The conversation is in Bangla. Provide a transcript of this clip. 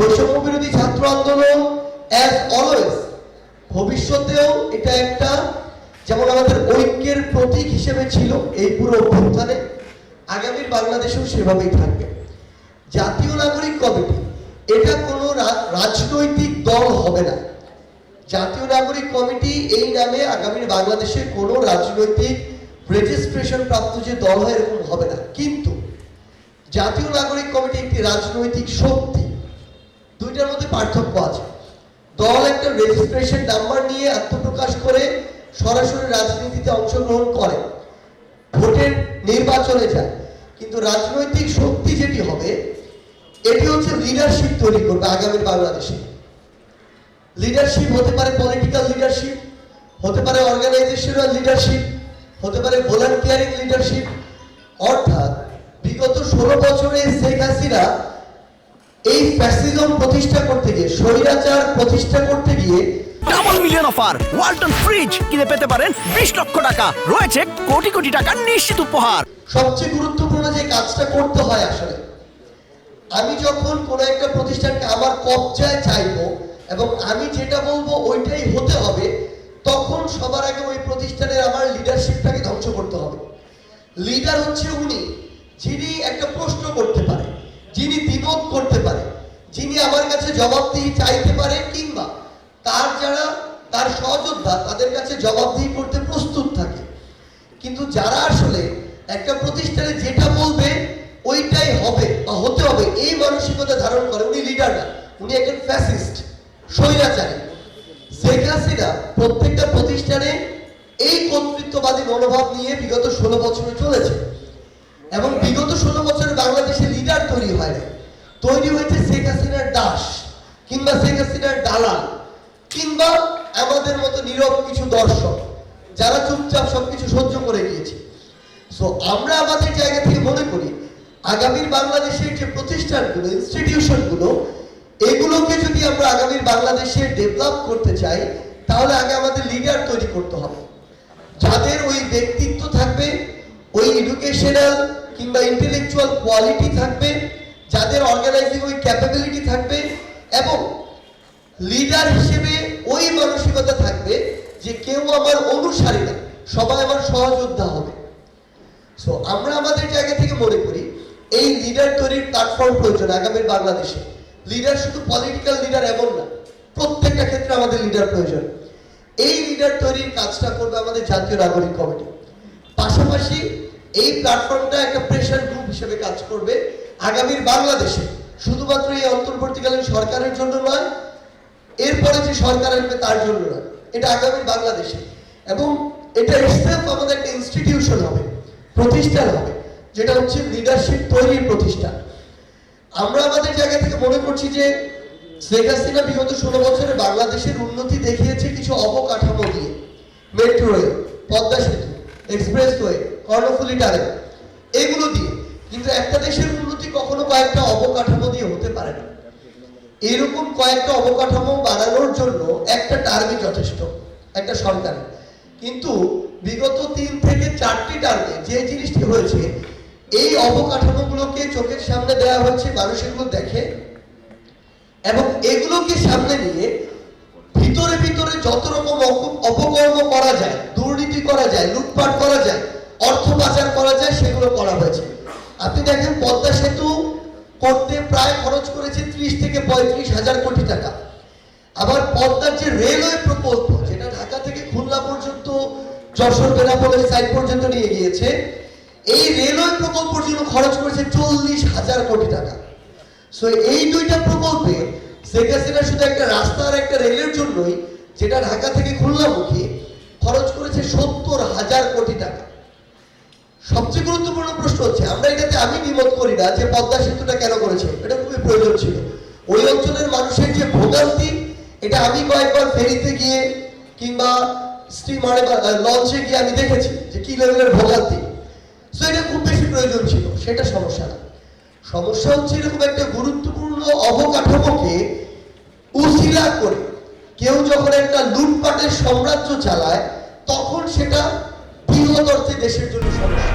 বৈষম্য বিরোধী ছাত্র আন্দোলন অ্যাজ অলওয়েজ ভবিষ্যতেও এটা একটা যেমন আমাদের ঐক্যের প্রতীক হিসেবে ছিল এই পুরো অভ্যুত্থানে, আগামীর বাংলাদেশেও সেভাবেই থাকবে। জাতীয় নাগরিক কমিটি এটা কোনো রাজনৈতিক দল হবে না। জাতীয় নাগরিক কমিটি এই নামে আগামীর বাংলাদেশে কোনো রাজনৈতিক রেজিস্ট্রেশন প্রাপ্ত যে দল হয় এরকম হবে না। কিন্তু জাতীয় নাগরিক কমিটি একটি রাজনৈতিক শক্তি, দুইটার মধ্যে পার্থক্য আছে। দল একটা রেজিস্ট্রেশন নাম্বার নিয়ে আত্মপ্রকাশ করে সরাসরি রাজনীতিতে অংশগ্রহণ করে, ভোটের নির্বাচনে যায়, কিন্তু রাজনৈতিক শক্তি যেটি হবে এটি হচ্ছে লিডারশিপ তৈরি করবে আগামীর বাংলাদেশে। লিডারশিপ হতে পারে পলিটিক্যাল লিডারশিপ, হতে পারে অর্গানাইজেশনাল লিডারশিপ, হতে পারে ভলান্টিয়ারিং লিডারশিপ। অর্থাৎ বিগত 16 বছরে শেখ হাসিনা এই ফ্যাসিজম প্রতিষ্ঠা করতে গিয়ে, স্বৈরাচার প্রতিষ্ঠা করতে গিয়ে double million offer Walton fridge কিনে পেতে পারেন 20 লক্ষ টাকা, রয়েছে কোটি কোটি টাকার নিশ্চিত উপহার। সবচেয়ে গুরুত্বপূর্ণ যে কাজটা করতে হয় আসলে, আমি যখন কোনো একটা প্রতিষ্ঠানকে আমার কবজায় চাইবো এবং আমি যেটা বলবো ওইটাই হতে হবে, তখন সবার আগে ওই প্রতিষ্ঠানের আমার লিডারশিপটাকে ধ্বংস করতে হবে। লিডার হচ্ছে উনি যিনি একটা প্রশ্ন করতে পারে, যিনি দ্বিমত করতে পারে, যিনি আমার কাছে জবাবদিহি চাইতে পারে, কিংবা তার যারা তার সহযোদ্ধা তাদের কাছে জবাবদিহি করতে প্রস্তুত থাকে। কিন্তু যারা আসলে একটা প্রতিষ্ঠানে যেটা বলবে ওইটাই হবে বা হতে হবে এই মানসিকতা ধারণ করে, উনি লিডার না, উনি একজন ফ্যাসিস্ট, স্বৈরাচারী। শেখ হাসিনা প্রত্যেকটা প্রতিষ্ঠানে এই কর্তৃত্ববাদী মনোভাব নিয়ে বিগত 16 বছরে চলেছে এবং বিগত 16 বছরে বাংলাদেশে লিডার তৈরি হয় না, তৈরি হয়েছে শেখ হাসিনার দাস কিংবা শেখ হাসিনার দালাল কিংবা আমাদের মতো নীরব কিছু দর্শক যারা চুপচাপ সবকিছু সহ্য করে গিয়েছে। সো আমরা আমাদের জায়গা থেকে মনে করি আগামীর বাংলাদেশের যে প্রতিষ্ঠানগুলো, ইনস্টিটিউশনগুলো, এগুলোকে যদি আমরা আগামীর বাংলাদেশে ডেভেলপ করতে চাই তাহলে আগে আমাদের লিডার তৈরি করতে হবে, যাদের ওই ব্যক্তিত্ব থাকবে, ওই এডুকেশনাল কিংবা ইন্টেলেকচুয়াল কোয়ালিটি থাকবে, যাদের অর্গানাইজিং ওই ক্যাপাবিলিটি থাকবে এবং লিডার হিসেবে ওই মানসিকতা থাকবে যে কেউ আমার অনুসারী না, সবাই আমার সহযোদ্ধা হবে। সো আমরা আমাদের জায়গা থেকে মনে করি এই লিডার তৈরির প্ল্যাটফর্ম প্রয়োজন আগামীর বাংলাদেশে। লিডার শুধু পলিটিক্যাল লিডার এমন না, প্রত্যেকটা ক্ষেত্রে আমাদের লিডার প্রয়োজন। এই লিডার তৈরির কাজটা করবে আমাদের জাতীয় নাগরিক কমিটি। পাশাপাশি এই প্ল্যাটফর্মটা একটা প্রেশার গ্রুপ হিসেবে কাজ করবে আগামীর বাংলাদেশে, শুধুমাত্র এই অন্তর্বর্তীকালীন সরকারের জন্য নয়, এরপরে যে সরকার আসবে তার জন্য নয়, এটা আগামীর বাংলাদেশে। এবং এটা ইটসেলফ আমাদের একটা ইনস্টিটিউশন হবে, প্রতিষ্ঠান হবে, যেটা হচ্ছে লিডারশিপ তৈরির প্রতিষ্ঠান। আমরা আমাদের জায়গা থেকে মনে করছি যে শেখ হাসিনা বিগত 16 বছরে বাংলাদেশের উন্নতি দেখিয়েছে কিছু অবকাঠামো দিয়ে, মেট্রো রেল, পদ্মা সেতু, এক্সপ্রেসওয়ে, কর্ণফুলী টানেল, এগুলো দিয়ে। কিন্তু একটা দেশের উন্নতি কখনো কয়েকটা অবকাঠামো দিয়ে হতে পারে না। এরকম কয়েকটা অবকাঠামো বানানোর জন্য একটা টার্মই যথেষ্ট একটা সরকারের। কিন্তু বিগত 3 থেকে 4টি টার্মে যে জিনিসটি হয়েছে, এই অবকাঠামোগুলোকে চোখের সামনে দেওয়া হয়েছে, মানুষ এগুলো দেখে এবং এগুলোকে সামনে নিয়ে ভিতরে ভিতরে যত রকম অপকর্ম করা যায়, দুর্নীতি করা যায়, লুটপাট করা যায়, অর্থ পাচার করা যায়, সেগুলো করা হয়েছে। আপনি দেখেন পদ্মা সেতু করতে প্রায় খরচ করেছে 30 থেকে 35 হাজার কোটি টাকা। আবার পদ্মার যে রেলওয়ে প্রকল্প, যেটা ঢাকা থেকে খুলনা পর্যন্ত, যশোর বেনাপোল সাইড পর্যন্ত নিয়ে গিয়েছে, এই রেলওয়ে প্রকল্পের জন্য খরচ করেছে 40 হাজার কোটি টাকা। সো এই দুইটা প্রকল্পে শেখ হাসিনা শুধু একটা রাস্তা আর একটা রেলের জন্যই, যেটা ঢাকা থেকে খুলনামুখী, খরচ করেছে 70 হাজার কোটি টাকা। সবচেয়ে গুরুত্বপূর্ণ প্রশ্ন হচ্ছে, আমরা এটাতে আমি দ্বিমত করি না যে পদ্মা সেতুটা কেন করেছে, এটা খুবই প্রয়োজন ছিল। ওই অঞ্চলের মানুষের যে ভোগান্তি, এটা আমি কয়েকবার ফেরিতে গিয়ে কিংবা স্টিমারে বা লঞ্চে গিয়ে আমি দেখেছি যে কি লেভেলের ভোগান্তি। সো এটা খুব বেশি প্রয়োজন ছিল, সেটা সমস্যা না। সমস্যা হচ্ছে এরকম একটা গুরুত্বপূর্ণ অবকাঠামোকে উশিলা করে কেউ যখন একটা লুটপাটের সাম্রাজ্য চালায়, তখন সেটা বৃহৎ অর্থে দেশের জন্য সমস্যা।